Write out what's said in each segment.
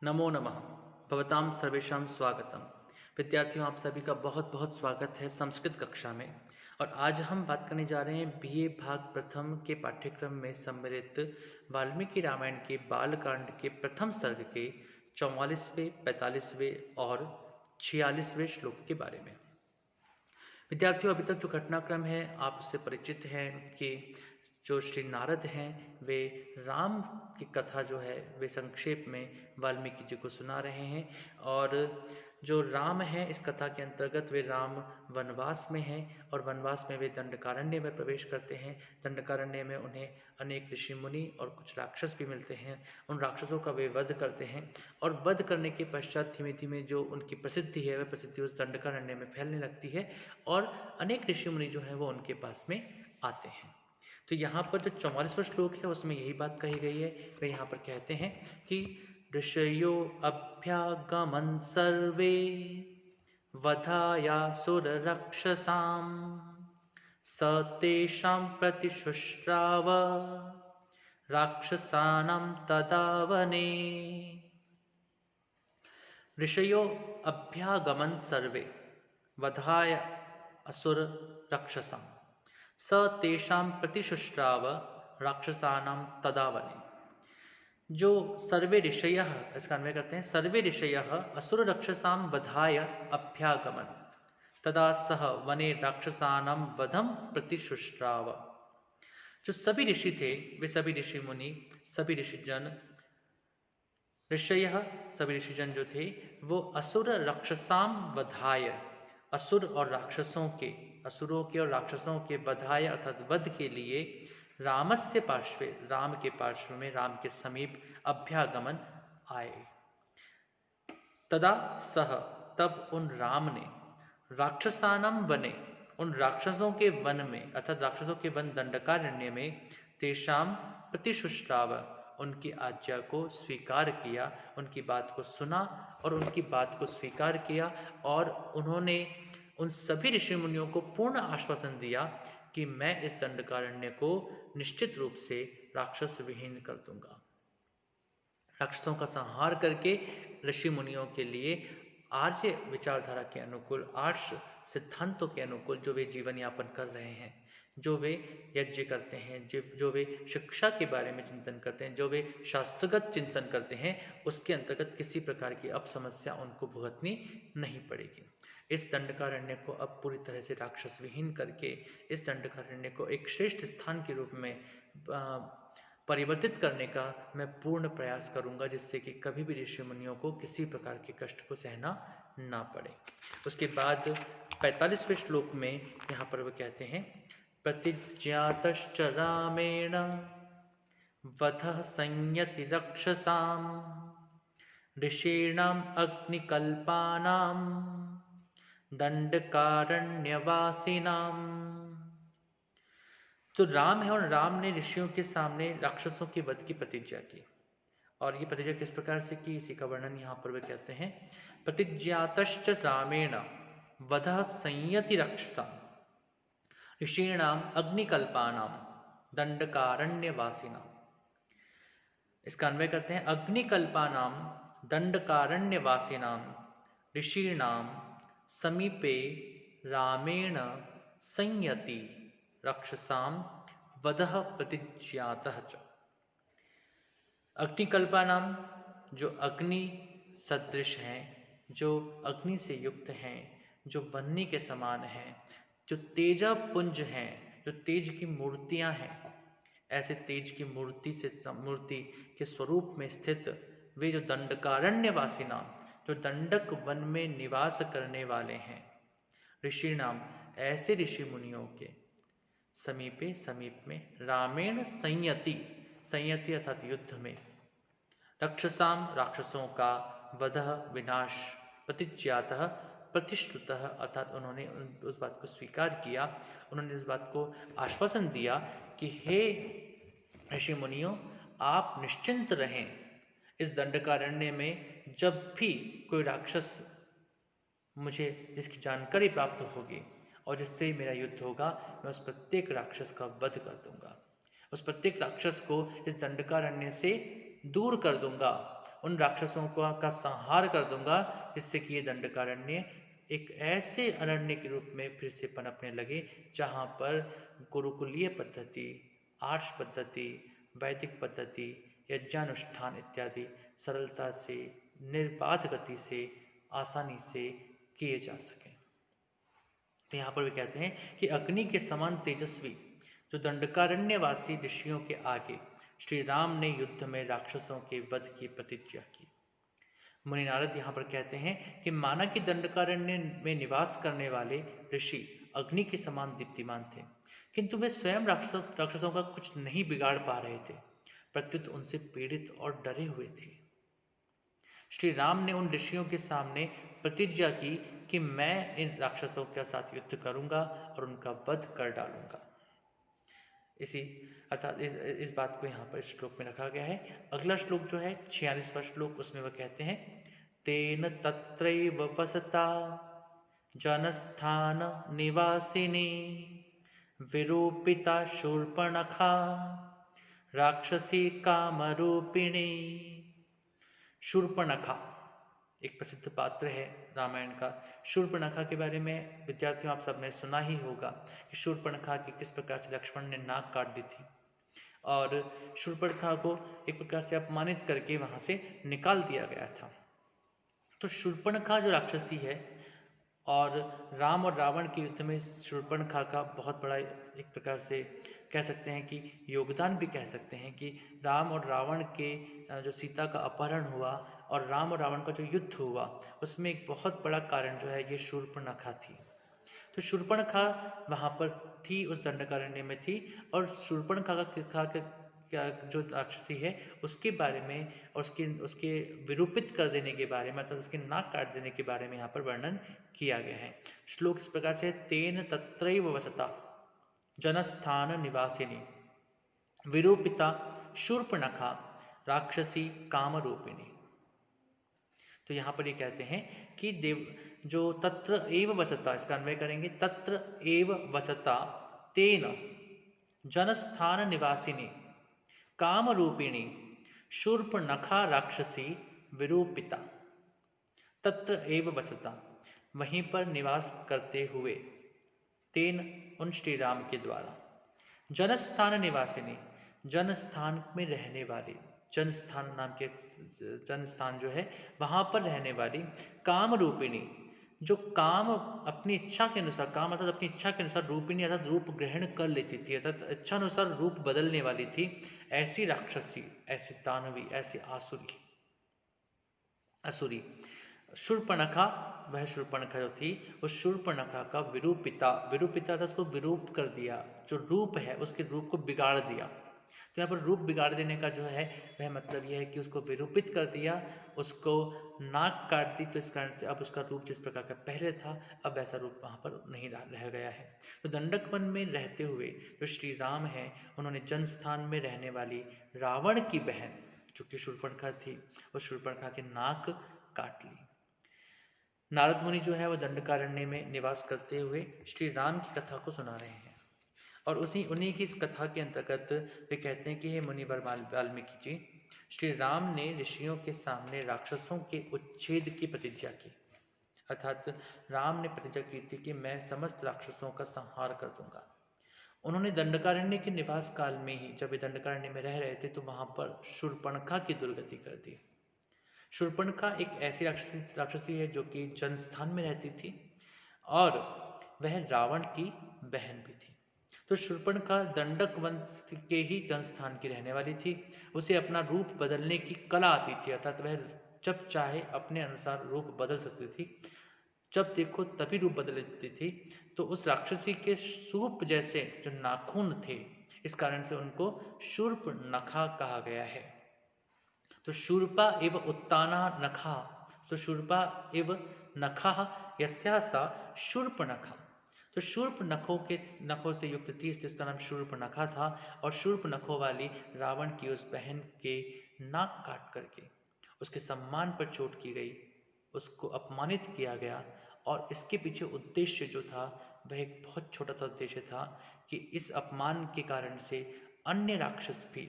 नमो नमः। भवतां सर्वेषां स्वागतम। विद्यार्थियों, आप सभी का बहुत बहुत स्वागत है संस्कृत कक्षा में। और आज हम बात करने जा रहे हैं बीए भाग प्रथम के पाठ्यक्रम में सम्मिलित वाल्मीकि रामायण के बालकांड के प्रथम सर्ग के 44वें, 45वें और 46वें श्लोक के बारे में। विद्यार्थियों, अभी तक जो घटनाक्रम है आप उससे परिचित हैं कि जो श्री नारद हैं वे राम की कथा जो है वे संक्षेप में वाल्मीकि जी को सुना रहे हैं। और जो राम है इस कथा के अंतर्गत वे राम वनवास में हैं और वनवास में वे दंडकारण्य में प्रवेश करते हैं। दंडकारण्य में उन्हें अनेक ऋषि मुनि और कुछ राक्षस भी मिलते हैं। उन राक्षसों का वे वध करते हैं और वध करने के पश्चात धीमे धीमे जो उनकी प्रसिद्धि है वह प्रसिद्धि उस दंडकारण्य में फैलने लगती है और अनेक ऋषि मुनि जो है वो उनके पास में आते हैं। तो यहाँ पर जो 44वां श्लोक है उसमें यही बात कही गई है। वे यहाँ पर कहते हैं कि ऋषयो अभ्यागमन सर्वे वधायासुर रक्षसां स तेषां प्रतिशुश्राव राक्षसानां तदा वने। ऋषयो अभ्यागमन सर्वे वधाय असुर रक्षसां स तेषां प्रतिशुश्राव राक्षसानां तदा वने। जो सर्वे ऋषयः, इसका अन्वय करते हैं, सर्वे ऋषयः असुर रक्षसां वधाय अभ्यागमन तदा सह वने राक्षसानां वधम प्रतिशुश्राव। जो सभी ऋषि थे वे सभी ऋषि मुनि, सभी ऋषिजन, ऋषयः सभी ऋषिजन जो थे वो असुर राक्षसां वधाय, असुर और राक्षसों के, असुरों के और राक्षसों के वधाय अर्थात वध के लिए रामस्य पार्श्वे, राम के पार्श्व में, राम के समीप अभ्यागमन आए। तदा सह, तब उन राम ने, राक्षसानाम वने, उन राक्षसों के वन में अर्थात राक्षसों के वन दंडकारण्य में, तेषाम प्रतिशुश्राव, उनकी आज्ञा को स्वीकार किया, उनकी बात को सुना और उनकी बात को स्वीकार किया। और उन्होंने उन सभी ऋषि मुनियों को पूर्ण आश्वासन दिया कि मैं इस दंडकारण्य को निश्चित रूप से राक्षस विहीन कर दूंगा। राक्षसों का संहार करके ऋषि मुनियों के लिए आर्य विचारधारा के अनुकूल, आर्ष सिद्धांतों के अनुकूल जो वे जीवन यापन कर रहे हैं, जो वे यज्ञ करते हैं, जो वे शिक्षा के बारे में चिंतन करते हैं, जो वे शास्त्रगत चिंतन करते हैं, उसके अंतर्गत किसी प्रकार की अब समस्या उनको भुगतनी नहीं पड़ेगी। इस दंडकारण्य को अब पूरी तरह से राक्षस विहीन करके इस दंडकारण्य को एक श्रेष्ठ स्थान के रूप में परिवर्तित करने का मैं पूर्ण प्रयास करूंगा, जिससे कि कभी भी ऋषि मुनियों को किसी प्रकार के कष्ट को सहना ना पड़े। उसके बाद 45वें श्लोक में यहाँ पर वो कहते हैं, प्रतिज्ञातश्च रामेण वधः संयति रक्षसां ऋषीणाम् अग्निकल्पानां दंडकारण्यवासिनां। तो राम है और राम ने ऋषियों के सामने राक्षसों के वध की प्रतिज्ञा की। और ये प्रतिज्ञा किस प्रकार से की, इसी का वर्णन यहाँ पर वे कहते हैं, प्रतिज्ञातश्च रामेण वधः संयति रक्षसां ऋषीणाम अग्निकल्पानाम दंडकारण्यवासिनां। इसका अन्वय करते हैं, अग्निकल्पानाम दंडकारण्यवासिनां ऋषीणाम समीपे रामेण संयति रक्षसां वधः प्रतिज्ञातः च। अग्निकल्पानाम, जो अग्नि सदृश हैं, जो अग्नि से युक्त हैं, जो वह्नि के समान हैं, जो तेजपुंज हैं, जो तेज की मूर्तियां हैं, ऐसे तेज की मूर्ति से मूर्ति के स्वरूप में स्थित वे जो दंडकारण्यवासिनां, जो दंडक वन में निवास करने वाले हैं, ऋषिणाम, ऐसे ऋषि मुनियों के, समीपे, समीप में, रामेण संयति, संयति अर्थात युद्ध में, रक्षसाम, राक्षसों का, वधः विनाश, प्रतिज्ञातः प्रतिश्रुतः अर्थात उन्होंने उस बात को स्वीकार किया, उन्होंने इस बात को आश्वासन दिया कि हे ऋषि मुनियों, आप निश्चिंत रहें, इस दंडकारण्य में जब भी कोई राक्षस मुझे इसकी जानकारी प्राप्त होगी और जिससे मेरा युद्ध होगा, मैं उस प्रत्येक राक्षस का वध कर दूंगा, उस प्रत्येक राक्षस को इस दंडकारण्य से दूर कर दूंगा उन राक्षसों का संहार कर दूंगा, जिससे कि ये दंडकारण्य एक ऐसे अरण्य के रूप में फिर से पनपने लगे जहाँ पर गुरुकुलीय पद्धति, आर्ष पद्धति, वैदिक पद्धति, यज्ञानुष्ठान इत्यादि सरलता से, निर्बाध गति से, आसानी से किए जा सकें। तो यहाँ पर भी कहते हैं कि अग्नि के समान तेजस्वी जो दंडकारण्यवासी ऋषियों के आगे श्री राम ने युद्ध में राक्षसों के वध की प्रतिज्ञा की। मुनि नारद यहाँ पर कहते हैं कि माना कि दंडकारण्य में निवास करने वाले ऋषि अग्नि के समान दीप्तिमान थे, किंतु वे स्वयं राक्षसों का कुछ नहीं बिगाड़ पा रहे थे, प्रत्युत उनसे पीड़ित और डरे हुए थे। श्री राम ने उन ऋषियों के सामने प्रतिज्ञा की कि मैं इन राक्षसों के साथ युद्ध करूंगा और उनका वध कर डालूंगा। इसी अर्थात इस बात को यहाँ पर श्लोक में रखा गया है। अगला श्लोक जो है 46वां श्लोक, उसमें वह कहते हैं तेन तत्रैव वसता जनस्थान निवासिनी विरूपिता शूर्पणखा राक्षसी कामरूपिणी। शूर्पणखा एक प्रसिद्ध पात्र है रामायण का। शूर्पणखा के बारे में विद्यार्थियों आप सबने सुना ही होगा कि शूर्पणखा की किस प्रकार से लक्ष्मण ने नाक काट दी थी और शूर्पणखा को एक प्रकार से अपमानित करके वहां से निकाल दिया गया था। तो शूर्पणखा जो राक्षसी है और राम और रावण के युद्ध में शूर्पणखा का बहुत बड़ा एक प्रकार से कह सकते हैं कि योगदान भी कह सकते हैं कि राम और रावण के जो सीता का अपहरण हुआ और राम और रावण का जो युद्ध हुआ उसमें एक बहुत बड़ा कारण जो है ये शूर्पणखा थी। तो शूर्पणखा वहाँ पर थी, उस दंडकारण्य में थी और शूर्पणखा का जो राक्षसी है उसके बारे में और उसके विरूपित कर देने के बारे में, मतलब उसके नाक काट देने के बारे में यहाँ पर वर्णन किया गया है। श्लोक इस प्रकार से तेन तत्रैव वसता जनस्थान निवासिनी विरूपिता शूर्पणखा राक्षसी कामरूपिणी। तो यहाँ पर ये कहते हैं कि देव जो तत्र एव वसता, इसका अन्वय करेंगे तत्र एव वसता तेन जनस्थान निवासिनी कामरूपिणी शूर्पणखा राक्षसी विरूपिता। तत्र एव वसता, वहीं पर निवास करते हुए, तेन उन श्री राम के द्वारा, जनस्थान निवासिनी जनस्थान में रहने वाली, जनस्थान नाम के जनस्थान जो है वहां पर रहने वाली, काम रूपिणी जो काम अपनी इच्छा के अनुसार, काम अर्थात अपनी इच्छा के अनुसार, रूपिणी अर्थात रूप ग्रहण कर लेती थी, अर्थात इच्छा अनुसार रूप बदलने वाली थी, ऐसी राक्षसी, ऐसी दानवी, ऐसी असुरी शूर्पणखा, वह शूर्पणखा जो थी उस शूर्पणखा का विरूपिता, विरूपिता था उसको विरूप कर दिया, जो रूप है उसके रूप को बिगाड़ दिया। तो यहाँ पर रूप बिगाड़ देने का जो है वह मतलब यह है कि उसको विरूपित कर दिया, उसको नाक काट दी, तो इस कारण से अब उसका रूप जिस प्रकार का पहले था अब ऐसा रूप वहाँ पर नहीं रह गया है। तो दंडक वन में रहते हुए जो श्री राम है उन्होंने जनस्थान में रहने वाली रावण की बहन जो कि शूर्पणखा थी उस शूर्पणखा की नाक काट ली। नारद मुनि जो है वह दंडकारण्य में निवास करते हुए श्री राम की कथा को सुना रहे हैं और उन्हीं की इस कथा के अंतर्गत वे कहते हैं कि हे मुनिवर वाल्मीकि जी, श्री राम ने ऋषियों के सामने राक्षसों के उच्छेद की प्रतिज्ञा की, अर्थात राम ने प्रतिज्ञा की थी कि मैं समस्त राक्षसों का संहार कर दूंगा। उन्होंने दंडकारण्य के निवास काल में ही, जब वे दंडकारण्य में रह रहे थे तो वहां पर शूर्पणखा की दुर्गति कर दी। शूर्पणखा एक ऐसी राक्षसी है जो कि जनस्थान में रहती थी और वह रावण की बहन भी थी। तो शूर्पणखा दंडक वंश के ही जनस्थान की रहने वाली थी। उसे अपना रूप बदलने की कला आती थी, अर्थात वह जब चाहे अपने अनुसार रूप बदल सकती थी, जब देखो तभी रूप बदल लेती थी। तो उस राक्षसी के सूप जैसे जो नाखून थे, इस कारण से उनको शूर्पणखा कहा गया है। तो शूर्पा एव उत्ताना नखा, तो शूर्पा एव नखा यस्या सा शूर्पणखा। तो शूर्प नखों से युक्त थी, इसलिए उसका नाम शूर्पणखा था। और शूर्प नखों वाली रावण की उस बहन के नाक काट करके उसके सम्मान पर चोट की गई, उसको अपमानित किया गया। और इसके पीछे उद्देश्य जो था वह एक बहुत छोटा सा उद्देश्य था कि इस अपमान के कारण से अन्य राक्षस भी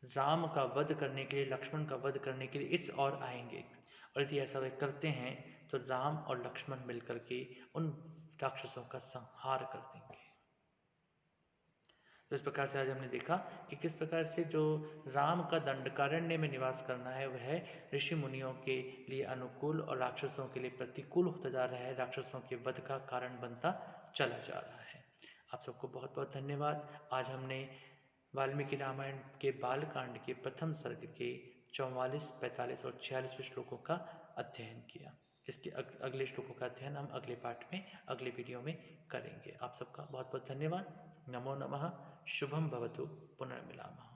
राम का वध करने के लिए, लक्ष्मण का वध करने के लिए इस ओर आएंगे, और यदि ऐसा वे करते हैं तो राम और लक्ष्मण मिलकर के उन राक्षसों का संहार कर देंगे। तो इस प्रकार से आज हमने देखा कि किस प्रकार से जो राम का दंडकारण्य में निवास करना है वह ऋषि मुनियों के लिए अनुकूल और राक्षसों के लिए प्रतिकूल होता जा रहा है, राक्षसों के वध का कारण बनता चला जा रहा है। आप सबको बहुत बहुत धन्यवाद। आज हमने वाल्मीकि रामायण के बालकांड के प्रथम सर्ग के 44, 45 और 46वें श्लोकों का अध्ययन किया। इसके अगले श्लोकों का अध्ययन हम अगले पाठ में, अगले वीडियो में करेंगे। आप सबका बहुत बहुत धन्यवाद। नमो नमः। शुभम भवतु। पुनर्मिलामः।